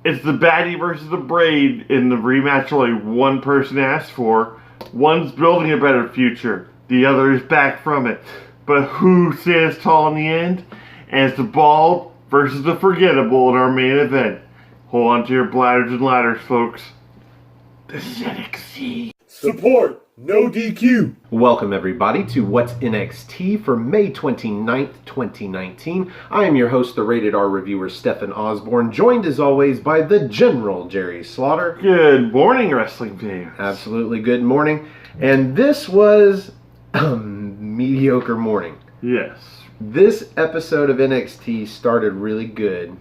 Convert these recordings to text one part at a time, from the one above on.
It's the baddie versus the braid in the rematch only one person asked for. One's building a better future. The other is back from it. But who stands tall in the end? And it's the bald versus the forgettable in our main event. Hold on to your bladders and ladders, folks. This is NXT. Support, no DQ. Welcome everybody to What's NXT for May 29th, 2019. I am your host, the Rated R reviewer, Stephen Osborne, joined as always by the General Jerry Slaughter. Good morning, wrestling fans. Absolutely good morning. And this was a mediocre morning. Yes. This episode of NXT started really good.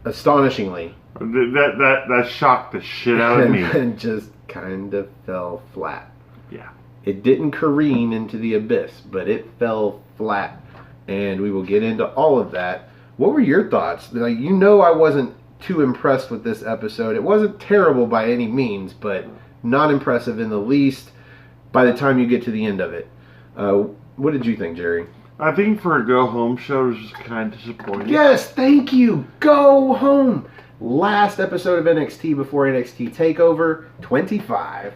Astonishingly. That shocked the shit out of me. And just kind of fell flat. Yeah. It didn't careen into the abyss, but it fell flat. And we will get into all of that. What were your thoughts? Like, you know, I wasn't too impressed with this episode. It wasn't terrible by any means, but not impressive in the least by the time you get to the end of it. What did you think, Jerry? I think for a go-home show, it was just kind of disappointing. Yes, thank you. Go home. Last episode of NXT before NXT TakeOver 25,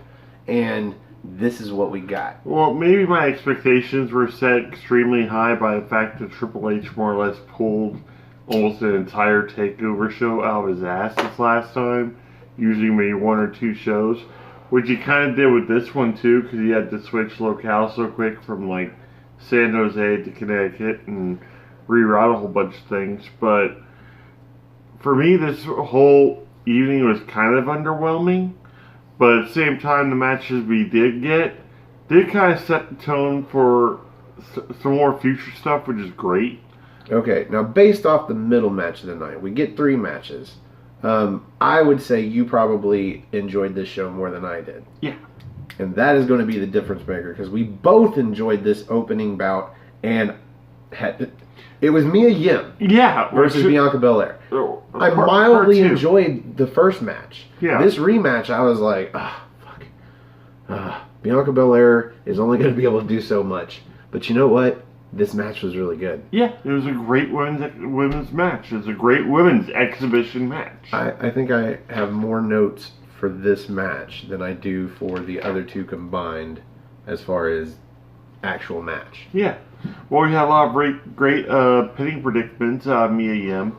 and this is what we got. Well, maybe my expectations were set extremely high by the fact that Triple H more or less pulled almost an entire TakeOver show out of his ass this last time, using maybe one or two shows, which he kind of did with this one too, because he had to switch locale so quick from like San Jose to Connecticut and reroute a whole bunch of things. But for me, this whole evening was kind of underwhelming. But at the same time, the matches we did get did kind of set the tone for some more future stuff, which is great. Okay, now based off the middle match of the night, we get 3 matches. I would say you probably enjoyed this show more than I did. Yeah. And that is going to be the difference maker, because we both enjoyed this opening bout, and it was Mia Yim versus Bianca Belair. I mildly enjoyed the first match. Yeah. This rematch, I was like, fuck. Bianca Belair is only going to be able to do so much. But you know what? This match was really good. Yeah, it was a great women's match. It was a great women's exhibition match. I think I have more notes for this match than I do for the other two combined as far as actual match. Yeah. Well, we had a lot of great pitting predicaments. Mia Yim.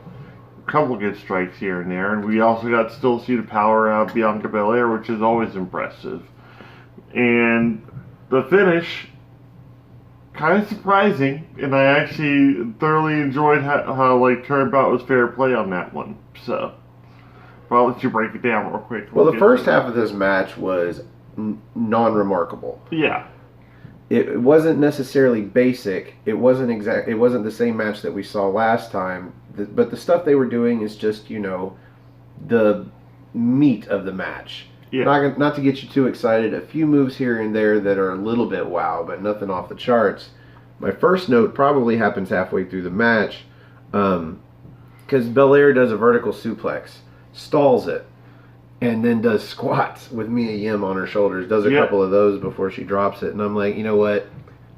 A couple good strikes here and there. And we also got to still see the power out of Bianca Belair, which is always impressive. And the finish, kind of surprising. And I actually thoroughly enjoyed how like, turnabout was fair play on that one. So, I'll let you break it down real quick. Well, the first half of this match was non-remarkable. Yeah. It wasn't necessarily basic. It wasn't the same match that we saw last time. But the stuff they were doing is just, you know, the meat of the match. Yeah. Not to get you too excited. A few moves here and there that are a little bit wow, but nothing off the charts. My first note probably happens halfway through the match, because Belair does a vertical suplex, stalls it, and then does squats with Mia Yim on her shoulders. Does a couple of those before she drops it, and I'm like, you know what?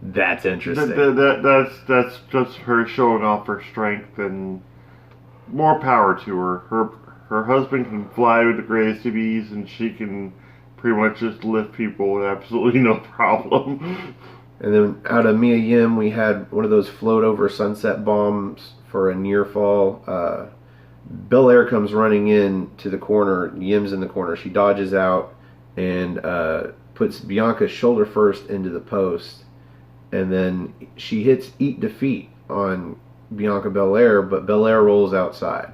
That's interesting. That's just her showing off her strength, and more power to her. Her husband can fly with the greatest of ease, and she can pretty much just lift people with absolutely no problem. And then out of Mia Yim, we had one of those float over sunset bombs for a near fall. Belair comes running in to the corner. Yim's in the corner. She dodges out and puts Bianca's shoulder first into the post. And then she hits Eat Defeat on Bianca Belair, but Belair rolls outside.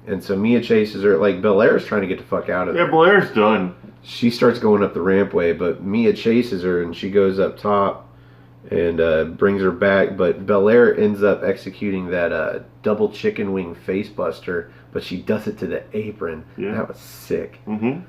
And so Mia chases her. Like, Belair's trying to get the fuck out of there. Yeah, Belair's done. She starts going up the rampway, but Mia chases her, and she goes up top and brings her back. But Belair ends up executing that double chicken wing face buster, but she does it to the apron. Yeah. That was sick. Mm-hmm.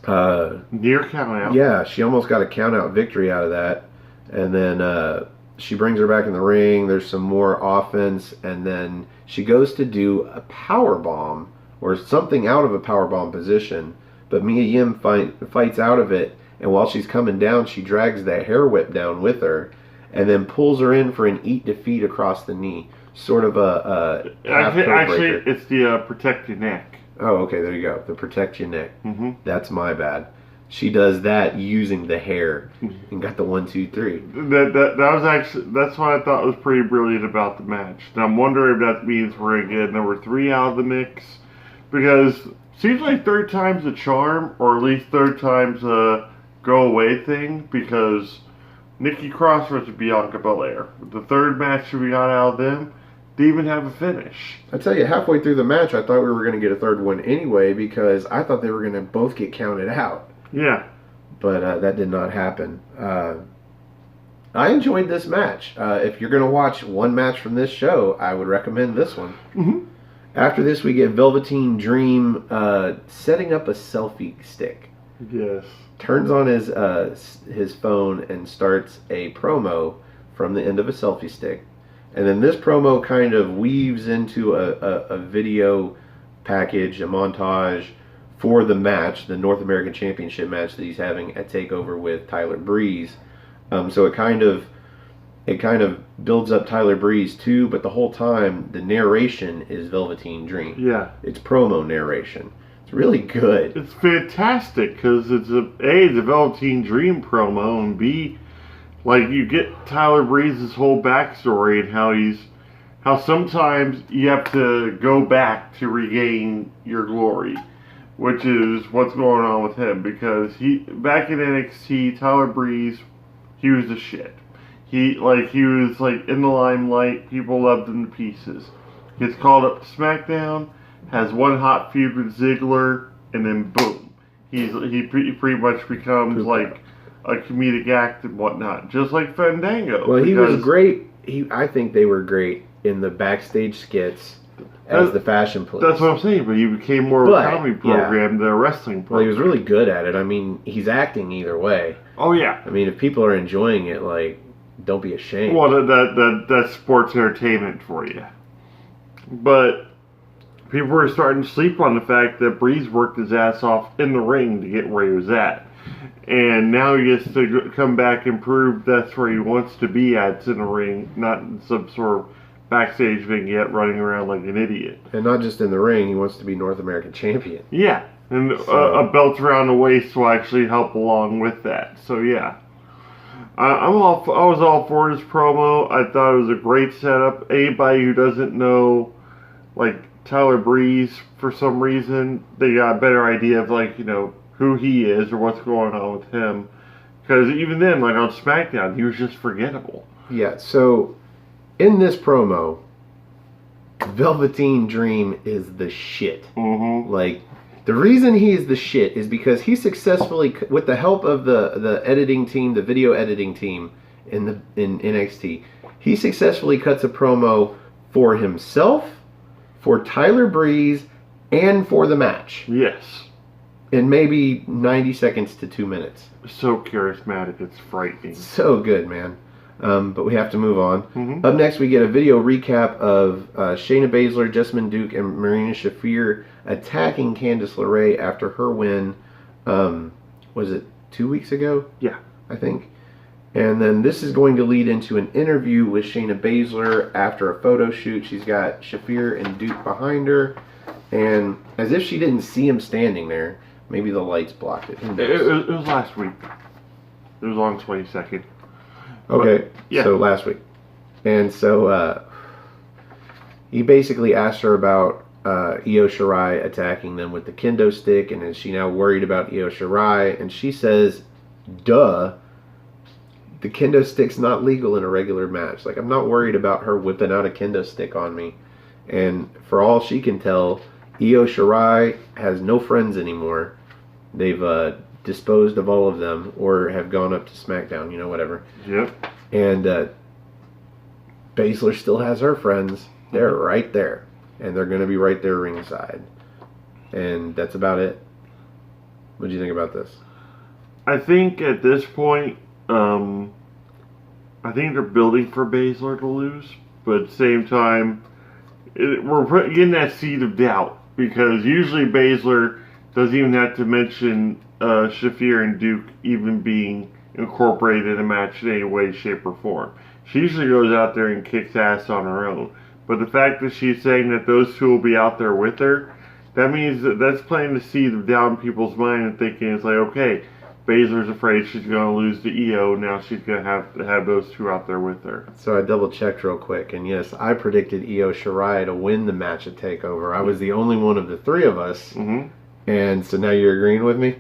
Near count out. Yeah, she almost got a count out victory out of that. And then she brings her back in the ring. There's some more offense, and then she goes to do a power bomb or something out of a power bomb position. But Mia Yim fights out of it, and while she's coming down, she drags that hair whip down with her, and then pulls her in for an Eat Defeat across the knee. sort of a half code Actually, breaker. it's the protect your neck. Oh, okay, there you go. The protect your neck. Mm-hmm. That's my bad. She does that using the hair and got the 1, 2, 3. That was actually, that's what I thought was pretty brilliant about the match. And I'm wondering if that means we're gonna get number 3 out of the mix, because seems like third time's a charm, or at least third time's a go away thing, because Nikki Cross versus Bianca Belair, the third match we got out of them, they even have a finish. I tell you, halfway through the match, I thought we were going to get a third one anyway, because I thought they were going to both get counted out. Yeah. But that did not happen. I enjoyed this match. If you're going to watch one match from this show, I would recommend this one. Mm-hmm. After this, we get Velveteen Dream setting up a selfie stick. Yes. Turns on his phone and starts a promo from the end of a selfie stick. And then this promo kind of weaves into a video package, a montage for the match, the North American Championship match that he's having at TakeOver with Tyler Breeze. So it kind of builds up Tyler Breeze too, but the whole time the narration is Velveteen Dream. Yeah. It's promo narration. It's really good. It's fantastic, because it's the Velveteen Dream promo, and B, like, you get Tyler Breeze's whole backstory and how sometimes you have to go back to regain your glory, which is what's going on with him, because back in NXT, Tyler Breeze, he was the shit. He was in the limelight, people loved him to pieces. Gets called up to SmackDown, has one hot feud with Ziggler, and then boom. He pretty much becomes like a comedic act and whatnot, just like Fandango. Well, he was great. I think they were great in the backstage skits as the fashion police. That's what I'm saying, but he became more of a comedy program than a wrestling program. Well, he was really good at it. I mean, he's acting either way. Oh, yeah. I mean, if people are enjoying it, like, don't be ashamed. Well, that's sports entertainment for you. But people were starting to sleep on the fact that Breeze worked his ass off in the ring to get where he was at. And now he gets to come back and prove that's where he wants to be at, in the ring, not in some sort of backstage vignette running around like an idiot. And not just in the ring, he wants to be North American champion. Yeah, and a belt around the waist will actually help along with that. So yeah, I was all for this promo. I thought it was a great setup. Anybody who doesn't know, like, Tyler Breeze, for some reason, they got a better idea of, like, who he is or what's going on with him. Because even then, like on SmackDown, he was just forgettable. Yeah, so in this promo, Velveteen Dream is the shit. Mm-hmm. Like, the reason he is the shit is because he successfully, with the help of the editing team, the video editing team in NXT, he successfully cuts a promo for himself, for Tyler Breeze, and for the match. Yes. In maybe 90 seconds to 2 minutes. So charismatic, it's frightening. So good, man. But we have to move on. Mm-hmm. Up next, we get a video recap of Shayna Baszler, Jessamyn Duke, and Marina Shafir attacking Candice LeRae after her win, was it 2 weeks ago? Yeah. I think. And then this is going to lead into an interview with Shayna Baszler after a photo shoot. She's got Shafir and Duke behind her. And as if she didn't see him standing there, maybe the lights blocked it. It was last week. It was on 22nd. Okay, yeah. So last week. And so he basically asked her about Io Shirai attacking them with the kendo stick, and is she now worried about Io Shirai? And she says, duh, the kendo stick's not legal in a regular match. Like, I'm not worried about her whipping out a kendo stick on me. And for all she can tell, Io Shirai has no friends anymore. They've disposed of all of them, or have gone up to SmackDown, whatever. Yep. And Baszler still has her friends. They're right there. And they're going to be right there ringside. And that's about it. What do you think about this? I think at this point, I think they're building for Baszler to lose. But at the same time, we're getting that seed of doubt. Because usually Baszler doesn't even have to mention Shafir and Duke even being incorporated in a match in any way, shape, or form. She usually goes out there and kicks ass on her own. But the fact that she's saying that those two will be out there with her, that means that's planting the seed down in people's mind and thinking it's like, okay, Baszler's afraid she's going to lose to EO. Now she's going to have those two out there with her. So I double checked real quick, and yes, I predicted Io Shirai to win the match at Takeover. I was the only one of the three of us, and so now you're agreeing with me.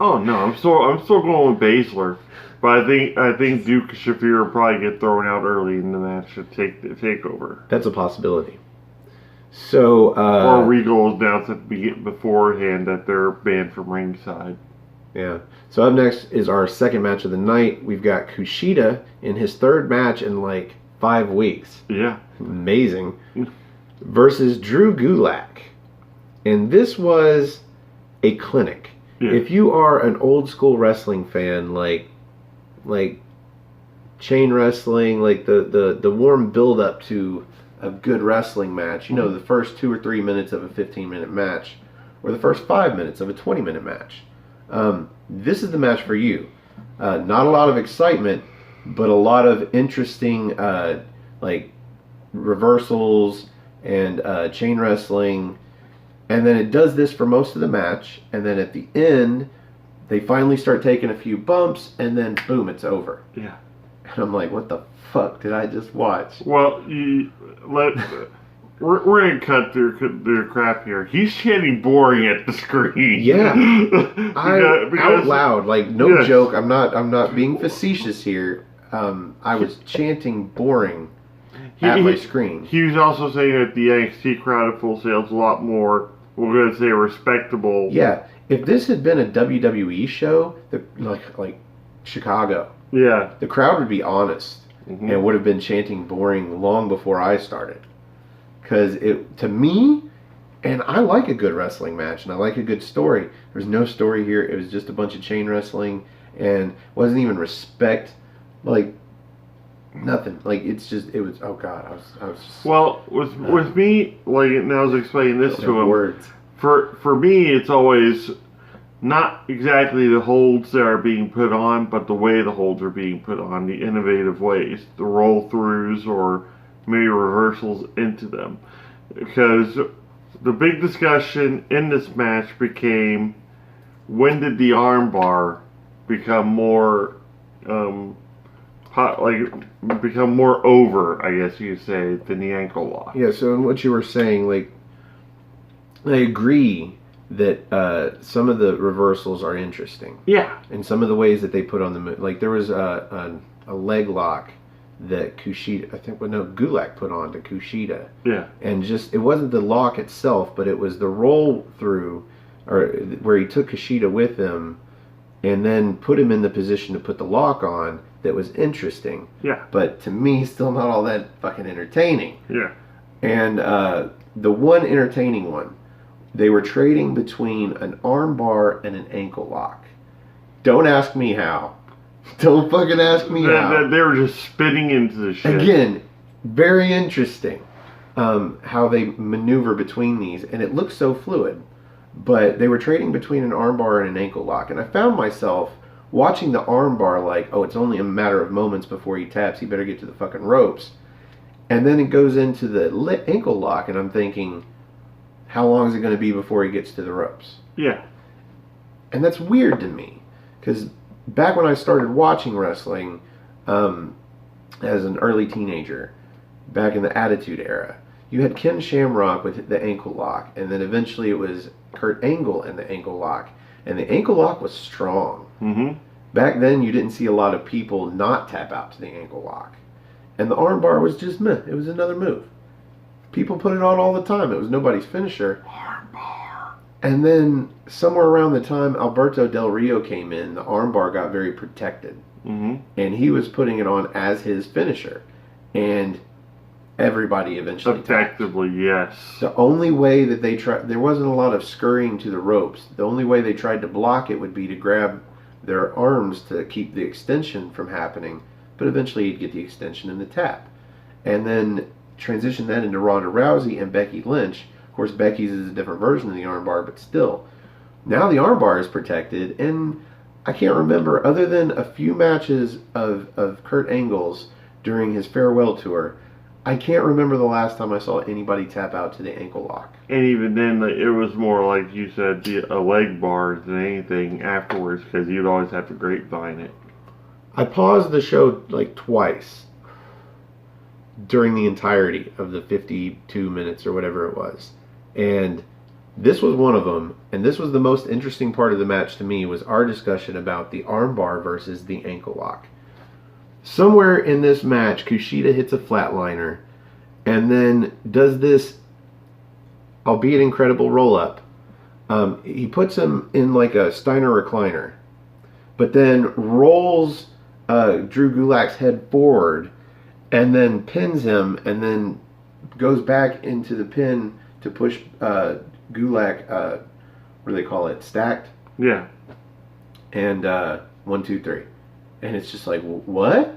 Oh no, I'm still going with Baszler, but I think Duke Shafir will probably get thrown out early in the match to take the Takeover. That's a possibility. So or Regal announced beforehand that they're banned from ringside. Yeah. So up next is our second match of the night. We've got Kushida in his third match in like 5 weeks. Yeah. Amazing. Versus Drew Gulak. And this was a clinic. Yeah. If you are an old school wrestling fan, like chain wrestling, like the warm build up to a good wrestling match, you know, the first 2 or 3 minutes of a 15-minute match, or the first 5 minutes of a 20-minute match. This is the match for you. Not a lot of excitement, but a lot of interesting like reversals and chain wrestling. And then it does this for most of the match, and then at the end they finally start taking a few bumps, and then boom, it's over. Yeah. And I'm like, what the fuck did I just watch? Well, we're going to cut through crap here. He's chanting boring at the screen. Yeah. Out loud, like no joke. I'm not being facetious here. I was chanting boring at my screen. He was also saying that the NXT crowd at Full Sail is a lot more, we're going to say, respectable. Yeah. If this had been a WWE show, like Chicago, yeah, the crowd would be honest and would have been chanting boring long before I started. Because to me, and I like a good wrestling match, and I like a good story. There's no story here. It was just a bunch of chain wrestling, and wasn't even respect, like nothing. Like it was. Oh God, I was. Well, with me, like, and I was explaining this to him. Words. For me, it's always not exactly the holds that are being put on, but the way the holds are being put on, the innovative ways, the roll throughs or maybe reversals into them. Because the big discussion in this match became, when did the armbar become more become more over, I guess you could say, than the ankle lock. Yeah, so in what you were saying, like, I agree that some of the reversals are interesting. Yeah. And some of the ways that they put on the move. Like, there was a leg lock that Gulak put on to Kushida. Yeah. And just, it wasn't the lock itself, but it was the roll through, or where he took Kushida with him and then put him in the position to put the lock on, that was interesting. Yeah. But to me, still not all that fucking entertaining. Yeah. And the one entertaining one, they were trading between an arm bar and an ankle lock. Don't ask me how. Don't fucking ask me how. They were just spitting into the shit. Again, very interesting how they maneuver between these, and it looks so fluid. But they were trading between an arm bar and an ankle lock, and I found myself watching the arm bar like, oh, it's only a matter of moments before he taps, he better get to the fucking ropes. And then it goes into the ankle lock, and I'm thinking, how long is it going to be before he gets to the ropes? Yeah. And that's weird to me, because back when I started watching wrestling as an early teenager, back in the Attitude Era, you had Ken Shamrock with the ankle lock, and then eventually it was Kurt Angle and the ankle lock. And the ankle lock was strong. Mm-hmm. Back then, you didn't see a lot of people not tap out to the ankle lock. And the armbar was just meh. It was another move. People put it on all the time. It was nobody's finisher. Armbar. And then somewhere around the time Alberto Del Rio came in, the armbar got very protected. Mm-hmm. And he was putting it on as his finisher. And everybody eventually effectively tapped. Yes. The only way that they tried, there wasn't a lot of scurrying to the ropes. The only way they tried to block it would be to grab their arms to keep the extension from happening, but eventually you'd get the extension and the tap. And then transition that into Ronda Rousey and Becky Lynch. Of course, Becky's is a different version of the armbar, but still. Now the armbar is protected, and I can't remember, other than a few matches of Kurt Angle's during his farewell tour, I can't remember the last time I saw anybody tap out to the ankle lock. And even then, like, it was more like you said, a leg bar than anything afterwards, because you'd always have to grapevine it. I paused the show like twice during the entirety of the 52 minutes or whatever it was. And this was one of them. And this was the most interesting part of the match to me, was our discussion about the armbar versus the ankle lock. Somewhere in this match, Kushida hits a flatliner and then does this, albeit incredible, roll-up. He puts him in like a Steiner recliner, but then rolls Drew Gulak's head forward and then pins him, and then goes back into the pin to push Gulak, what do they call it, stacked? Yeah. And 1, 2, 3. And it's just like, what?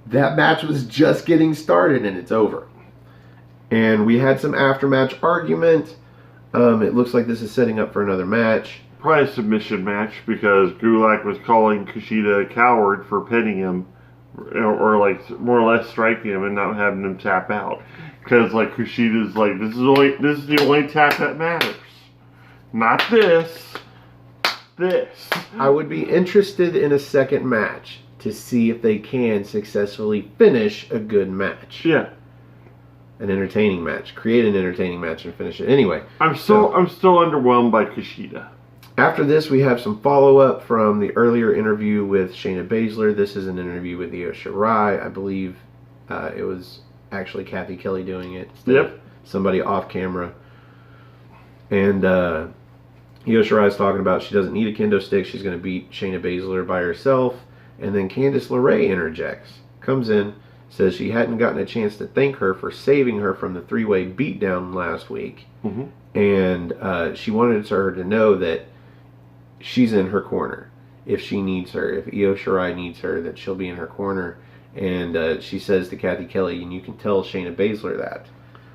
That match was just getting started and it's over. And we had some after-match argument. It looks like this is setting up for another match. Probably a submission match, because Gulak was calling Kushida a coward for pinning him, or like more or less striking him and not having him tap out. Because like Kushida's like, this is the only tap that matters, not this. I would be interested in a second match to see if they can successfully finish a good match. Yeah. An entertaining match. Create an entertaining match and finish it. Anyway. I'm still underwhelmed by Kushida. After this, we have some follow-up from the earlier interview with Shayna Baszler. This is an interview with Io Shirai. I believe it was actually Kathy Kelly doing it. Yep. Somebody off camera. And Io Shirai's talking about she doesn't need a kendo stick. She's going to beat Shayna Baszler by herself. And then Candice LeRae interjects. Comes in, says she hadn't gotten a chance to thank her for saving her from the three-way beatdown last week. Mm-hmm. And she wanted her to know that she's in her corner. If she needs her, if Io Shirai needs her, that she'll be in her corner. And she says to Kathy Kelly, and you can tell Shayna Baszler that.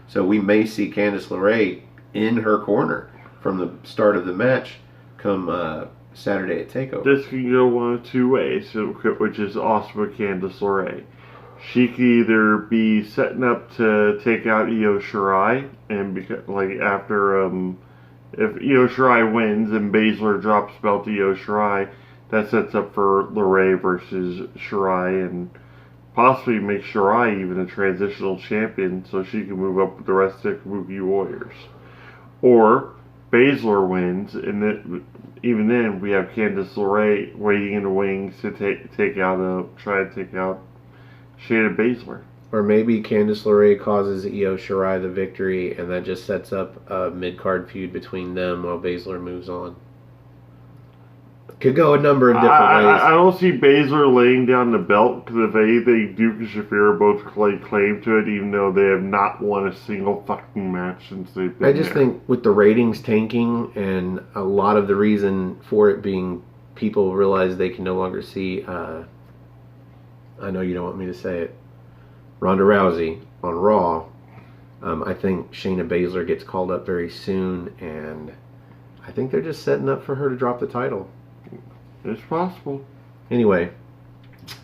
So we may see Candice LeRae in her corner from the start of the match come Saturday at TakeOver. This can go one of two ways, which is awesome with Candice LeRae. She could either be setting up to take out Io Shirai, and after if Io Shirai wins and Baszler drops belt to Io Shirai, that sets up for LeRae versus Shirai, and possibly make Shirai even a transitional champion so she can move up with the rest of the Kabuki Warriors. Or Baszler wins, and then, even then we have Candice LeRae waiting in the wings to try to take out Shayna Baszler. Or maybe Candice LeRae causes Io Shirai the victory, and that just sets up a mid-card feud between them while Baszler moves on. Could go a number of different ways. I don't see Baszler laying down the belt, because if anything, Duke and Shafir both claim to it, even though they have not won a single fucking match since they've been I just think with the ratings tanking, and a lot of the reason for it being people realize they can no longer see, I know you don't want me to say it, Ronda Rousey on Raw, I think Shayna Baszler gets called up very soon, and I think they're just setting up for her to drop the title. It's possible. Anyway,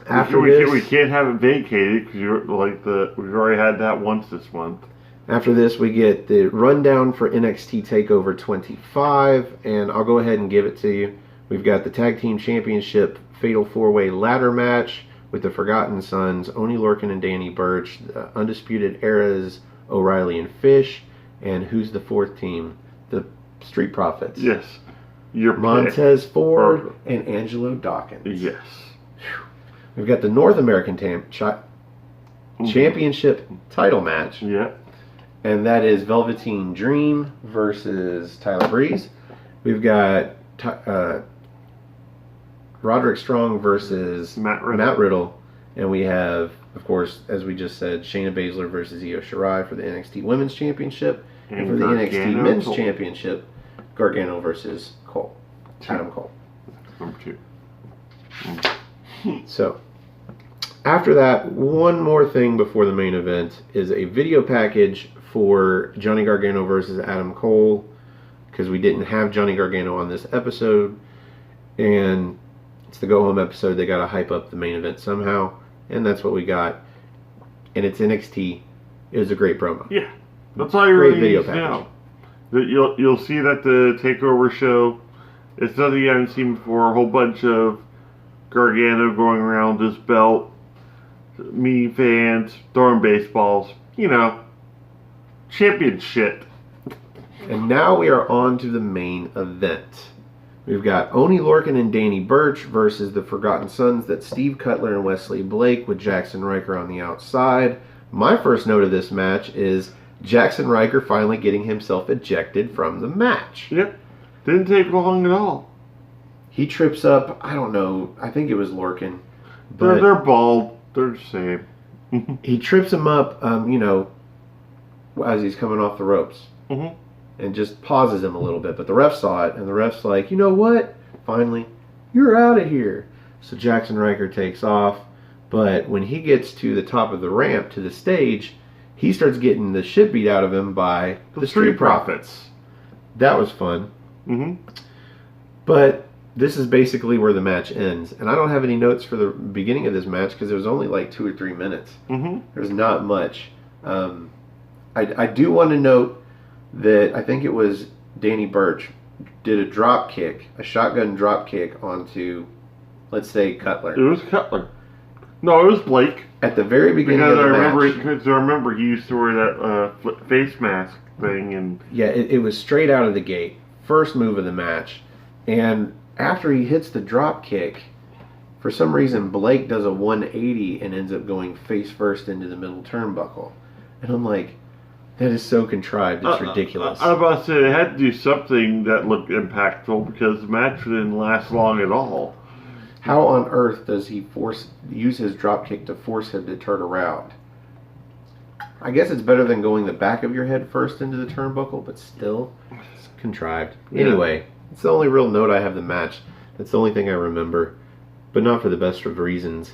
after this, we can't have it vacated because we've already had that once this month. After this, we get the rundown for NXT TakeOver 25, and I'll go ahead and give it to you. We've got the Tag Team Championship Fatal 4-Way Ladder Match with the Forgotten Sons, Oney Lorcan and Danny Burch, the Undisputed Era's O'Reilly and Fish, and who's the fourth team? The Street Profits. Yes. Your Montez Ford and Angelo Dawkins. Yes. We've got the North American Championship title match. Yeah. And that is Velveteen Dream versus Tyler Breeze. We've got Roderick Strong versus Matt Riddle. And we have, of course, as we just said, Shayna Baszler versus Io Shirai for the NXT Women's Championship. And for the NXT Men's Championship, Gargano versus Cole. Adam Cole. Number 2. So, after that, one more thing before the main event is a video package for Johnny Gargano versus Adam Cole, because we didn't have Johnny Gargano on this episode, and it's the go-home episode. They got to hype up the main event somehow, and that's what we got. And it's NXT It was a great promo. Yeah, that's all you Great really video need to package. know. That you'll see that the Takeover show, it's nothing you haven't seen before. A whole bunch of Gargano going around his belt, me fans throwing baseballs. Champion shit. And now we are on to the main event. We've got Oney Lorcan and Danny Burch versus the Forgotten Sons. That's Steve Cutler and Wesley Blake with Jackson Riker on the outside. My first note of this match is Jackson Riker finally getting himself ejected from the match. Yep. Didn't take long at all. He trips up, I don't know, I think it was Lorcan. But They're bald. They're the same. he trips him up, as he's coming off the ropes. Mm-hmm. And just pauses him a little bit. But the ref saw it, and the ref's like, you know what? Finally, you're out of here. So Jackson Riker takes off. But when he gets to the top of the ramp to the stage, he starts getting the shit beat out of him by the Street Profits. That was fun. Mm-hmm. But this is basically where the match ends. And I don't have any notes for the beginning of this match because it was only like 2 or 3 minutes. Mm-hmm. There's not much. I do want to note that I think it was Danny Burch did a drop kick, a shotgun drop kick onto, let's say, Cutler. It was Cutler. No, it was Blake. At the very beginning Because of the I remember he used to wear that face mask thing, and yeah, it was straight out of the gate. First move of the match. And after he hits the drop kick, for some reason Blake does a 180 and ends up going face first into the middle turnbuckle. And I'm like, that is so contrived, it's ridiculous. I was about to say they had to do something that looked impactful because the match didn't last long at all. How on earth does he use his drop kick to force him to turn around? I guess it's better than going the back of your head first into the turnbuckle, but still, it's contrived. Yeah. Anyway, it's the only real note I have of the match. That's the only thing I remember, but not for the best of reasons.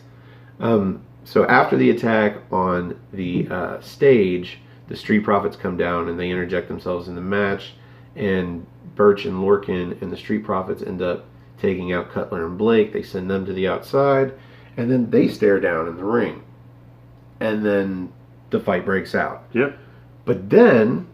So after the attack on the stage, the Street Profits come down and they interject themselves in the match, and Burch and Lorcan and the Street Profits end up taking out Cutler and Blake. They send them to the outside, and then they stare down in the ring. And then the fight breaks out. Yep. But then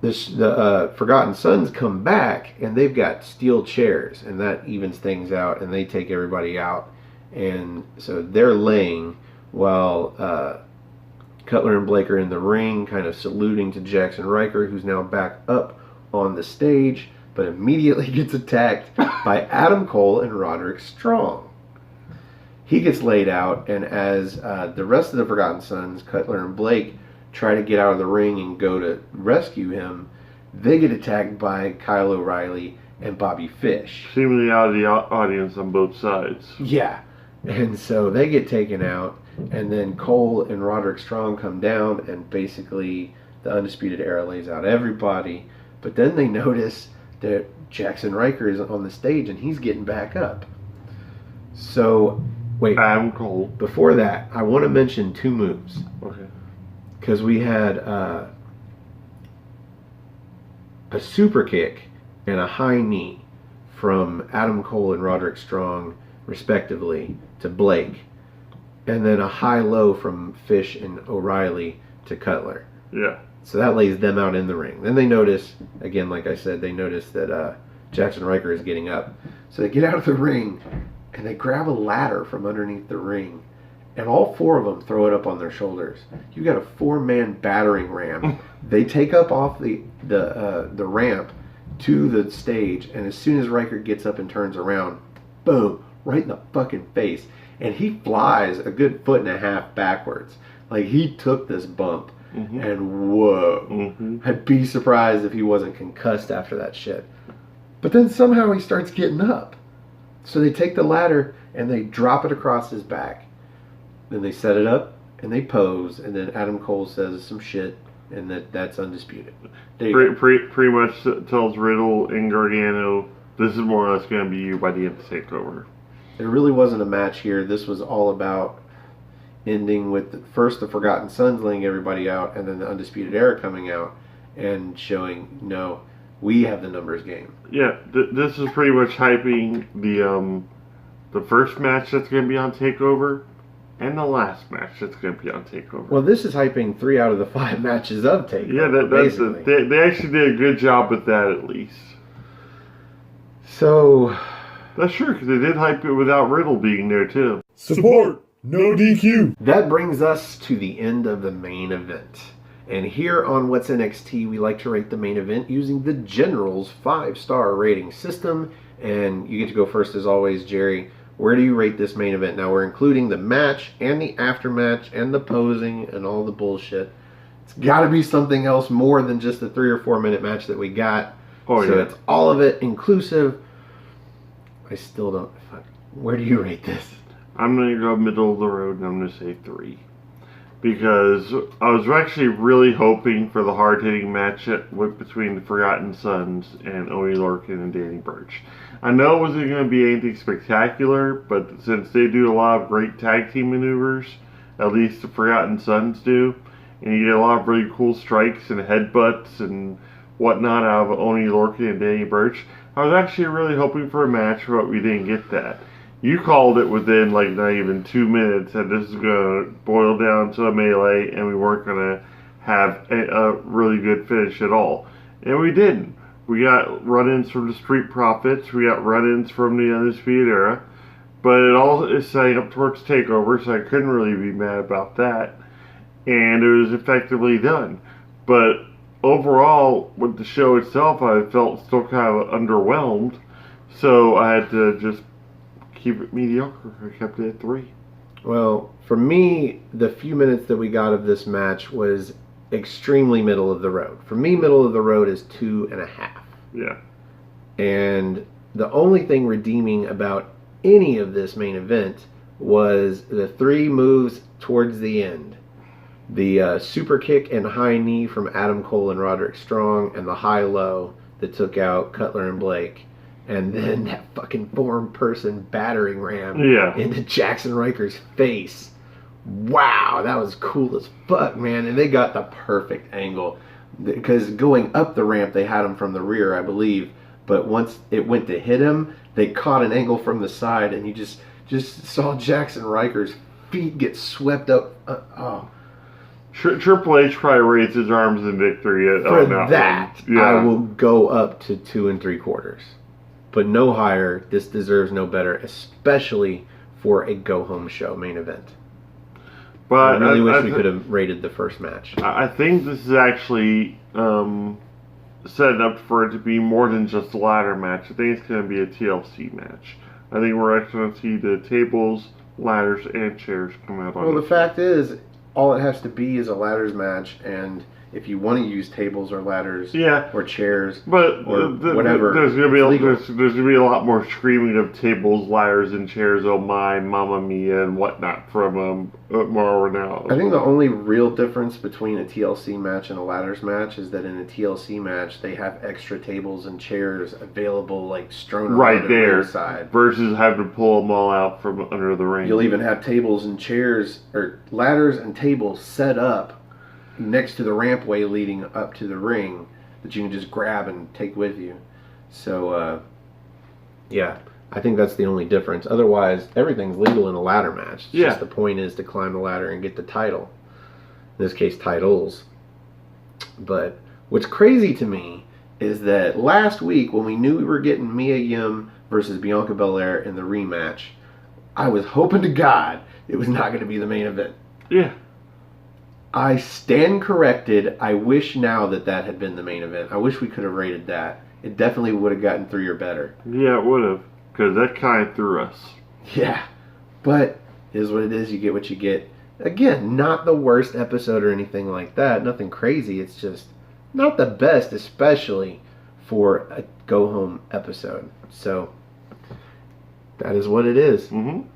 the Forgotten Sons come back, and they've got steel chairs, and that evens things out, and they take everybody out. And so they're laying while Cutler and Blake are in the ring, kind of saluting to Jackson Riker, who's now back up on the stage, but immediately gets attacked by Adam Cole and Roderick Strong. He gets laid out, and as the rest of the Forgotten Sons, Cutler and Blake, try to get out of the ring and go to rescue him, they get attacked by Kyle O'Reilly and Bobby Fish. Seemingly out of the audience on both sides. Yeah. And so they get taken out, and then Cole and Roderick Strong come down, and basically the Undisputed Era lays out everybody. But then they notice that Jackson Riker is on the stage, and he's getting back up. So, wait. Adam Cole. Before that, I want to mention 2 moves. Okay. Because we had a super kick and a high knee from Adam Cole and Roderick Strong, respectively, to Blake. And then a high-low from Fish and O'Reilly to Cutler. Yeah. So that lays them out in the ring. Then they notice, again, like I said, they notice that Jackson Riker is getting up. So they get out of the ring, and they grab a ladder from underneath the ring. And all 4 of them throw it up on their shoulders. You got a 4-man battering ram. They take up off the ramp to the stage, and as soon as Riker gets up and turns around, boom, right in the fucking face. And he flies a good 1.5 feet backwards. Like, he took this bump. Mm-hmm. And whoa. Mm-hmm. I'd be surprised if he wasn't concussed after that shit. But then somehow he starts getting up. So they take the ladder and they drop it across his back. Then they set it up and they pose. And then Adam Cole says some shit. And that's undisputed. Pretty much tells Riddle and Gargano, this is more or less going to be you by the end of the takeover. There really wasn't a match here. This was all about ending with first the Forgotten Sons laying everybody out, and then the Undisputed Era coming out and showing, no, we have the numbers game. Yeah, this is pretty much hyping the first match that's going to be on TakeOver, And the last match that's going to be on TakeOver. Well, this is hyping 3 out of the 5 matches of TakeOver. Yeah, basically. they actually did a good job with that at least. So That's true, because they did hype it without Riddle being there too. Support, no DQ. that brings us to the end of the main event. And here on What's NXT, we like to rate the main event using the General's 5-star rating system. And you get to go first as always, Jerry. Where do you rate this main event? Now, we're including the match and the aftermatch and the posing and all the bullshit. It's got to be something else more than just the 3 or 4 minute match that we got. Oh, so yeah. it's all of it inclusive. I still don't... Where do you rate this? I'm going to go middle of the road and I'm going to say 3. Because I was actually really hoping for the hard-hitting match between the Forgotten Sons and Oney Lorcan and Danny Burch. I know it wasn't going to be anything spectacular, but since they do a lot of great tag team maneuvers, at least the Forgotten Sons do, and you get a lot of really cool strikes and headbutts and whatnot out of Oney Lorcan and Danny Burch, I was actually really hoping for a match, but we didn't get that. You called it within like not even 2 minutes that this is going to boil down to a melee and we weren't going to have a really good finish at all. And we didn't. We got run-ins from the Street Profits. We got run-ins from the Undisputed Era. But it all is setting up towards TakeOver, so I couldn't really be mad about that. And it was effectively done. But overall, with the show itself, I felt still kind of underwhelmed. So I had to just keep it mediocre. I kept it at 3. Well, for me, the few minutes that we got of this match was extremely middle of the road. For me, middle of the road is 2.5. Yeah. And the only thing redeeming about any of this main event was the 3 moves towards the end. The super kick and high knee from Adam Cole and Roderick Strong, and the high-low that took out Cutler and Blake. And then that fucking 4-person battering ram into Jackson Riker's face. Wow, that was cool as fuck, man. And they got the perfect angle. Because going up the ramp, they had him from the rear, I believe. But once it went to hit him, they caught an angle from the side, and you just saw Jackson Riker's feet get swept up. Triple H probably raised his arms in victory For that, I will go up to 2 3/4. But no higher. This deserves no better, especially for a go-home show main event. But I really wish we could have rated the first match. I think this is actually set up for it to be more than just a ladder match. I think it's going to be a TLC match. I think we're actually going to see the tables, ladders, and chairs come out on Well, the fact is, all it has to be is a ladders match, and if you want to use tables or ladders or chairs or whatever, there's gonna be a lot more screaming of tables, ladders, and chairs. Oh my, Mamma Mia, and whatnot from Mauro Ranallo. I think the only real difference between a TLC match and a ladders match is that in a TLC match they have extra tables and chairs available, like strewn right there, side, versus having to pull them all out from under the ring. You'll even have tables and chairs or ladders and tables set up next to the rampway leading up to the ring that you can just grab and take with you. So, yeah, I think that's the only difference. Otherwise, everything's legal in a ladder match. It's just the point is to climb the ladder and get the title. In this case, titles. But what's crazy to me is that last week when we knew we were getting Mia Yim versus Bianca Belair in the rematch, I was hoping to God it was not going to be the main event. Yeah. I stand corrected. I wish now that had been the main event. I wish we could have rated that. It definitely would have gotten 3 or better. Yeah, it would have. Because that kind of threw us. Yeah. But it is what it is. You get what you get. Again, not the worst episode or anything like that. Nothing crazy. It's just not the best, especially for a go-home episode. So, that is what it is. Mm-hmm.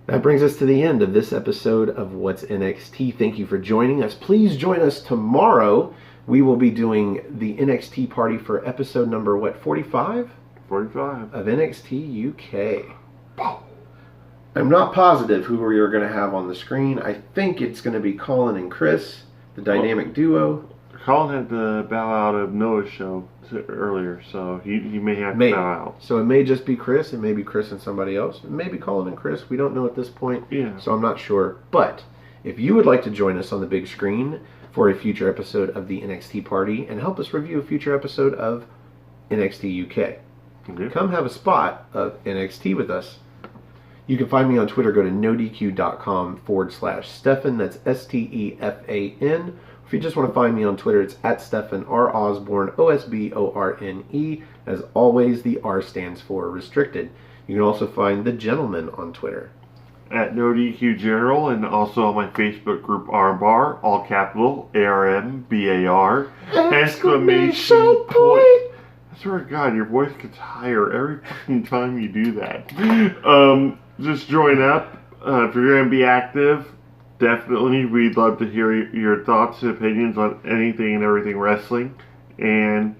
That brings us to the end of this episode of What's NXT. Thank you for joining us. Please join us tomorrow. We will be doing the NXT party for episode number, 45? 45. Of NXT UK. I'm not positive who we are going to have on the screen. I think it's going to be Colin and Chris, the dynamic duo. Colin had to bow out of Noah's show earlier, so he may have to Maybe. bow out. So it may just be Chris, it may be Chris and somebody else. It may be Colin and Chris. We don't know at this point. Yeah. So I'm not sure. But if you would like to join us on the big screen for a future episode of the NXT Party and help us review a future episode of NXT UK, Okay. come have a spot of NXT with us. You can find me on Twitter. Go to nodq.com/Stefan. That's STEFAN. If you just want to find me on Twitter, it's at Stefan R. Osborne, OSBORNE. As always, the R stands for restricted. You can also find the gentleman on Twitter. At NoDQ General, and also on my Facebook group Armbar, all capital, ARMBAR, exclamation point. I swear to God, your voice gets higher every fucking time you do that. Just join up. If you're going to be active, definitely, we'd love to hear your thoughts and opinions on anything and everything wrestling. And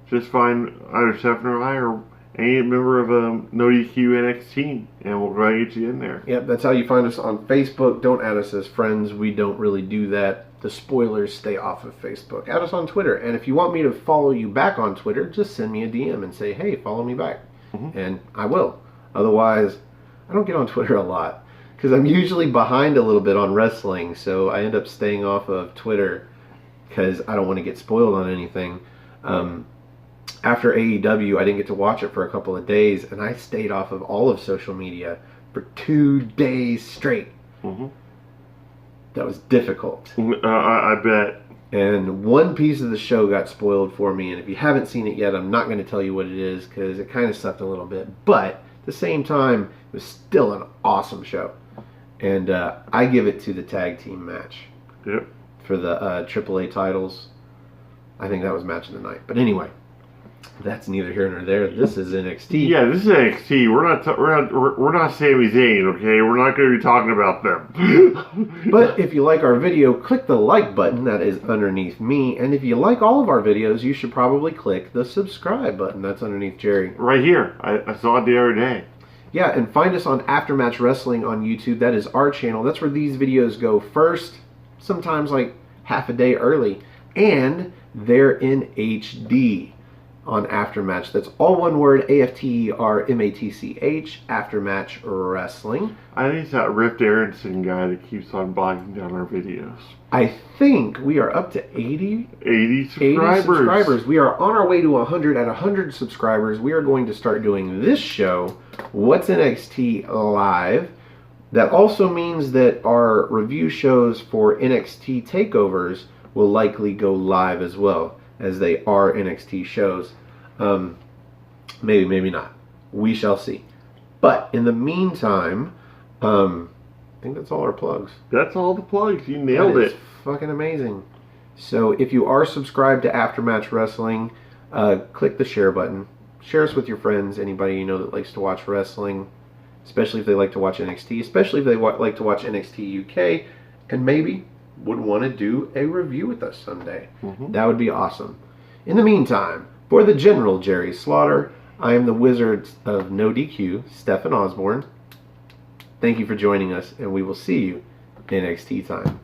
just find either Stephen or I or any member of NoDQ NXT, and we'll go ahead and get you in there. Yep, that's how you find us on Facebook. Don't add us as friends. We don't really do that. The spoilers stay off of Facebook. Add us on Twitter. And if you want me to follow you back on Twitter, just send me a DM and say, hey, follow me back. And I will. Otherwise, I don't get on Twitter a lot because I'm usually behind a little bit on wrestling. So I end up staying off of Twitter because I don't want to get spoiled on anything. After AEW, I didn't get to watch it for a couple of days, and I stayed off of all of social media for 2 days straight. That was difficult. I bet. And one piece of the show got spoiled for me, and if you haven't seen it yet, I'm not going to tell you what it is because it kind of sucked a little bit. But at the same time, it was still an awesome show. And I give it to the tag team match. Yep. For the AAA titles. I think that was match of the night. But anyway, that's neither here nor there. This is NXT. Yeah, this is NXT. We're not Sami Zayn, okay? We're not going to be talking about them. But if you like our video, click the like button that is underneath me. And if you like all of our videos, you should probably click the subscribe button that's underneath Jerry. Right here. I saw it the other day. Yeah, and find us on Aftermatch Wrestling on YouTube. That is our channel. That's where these videos go first, sometimes like half a day early. And they're in HD on Aftermatch. That's all one word, AFTERMATCH, Aftermatch Wrestling. I think it's that Rift Aronson guy that keeps on bogging down our videos. I think we are up to 80 subscribers. We are on our way to 100. At 100 subscribers, we are going to start doing this show, What's NXT Live. That also means that our review shows for NXT takeovers will likely go live as well, as they are NXT shows. Maybe, maybe not. We shall see. But in the meantime, I think that's all our plugs. That's all the plugs. You nailed That it. is fucking amazing. So if you are subscribed to Aftermatch Wrestling, click the share button. Share us with your friends, anybody you know that likes to watch wrestling, especially if they like to watch NXT, especially if they like to watch NXT UK, and maybe would want to do a review with us someday. That would be awesome. In the meantime, for the General Jerry Slaughter, I am the Wizard of No DQ, Stefan Osborne. Thank you for joining us, and we will see you NXT time.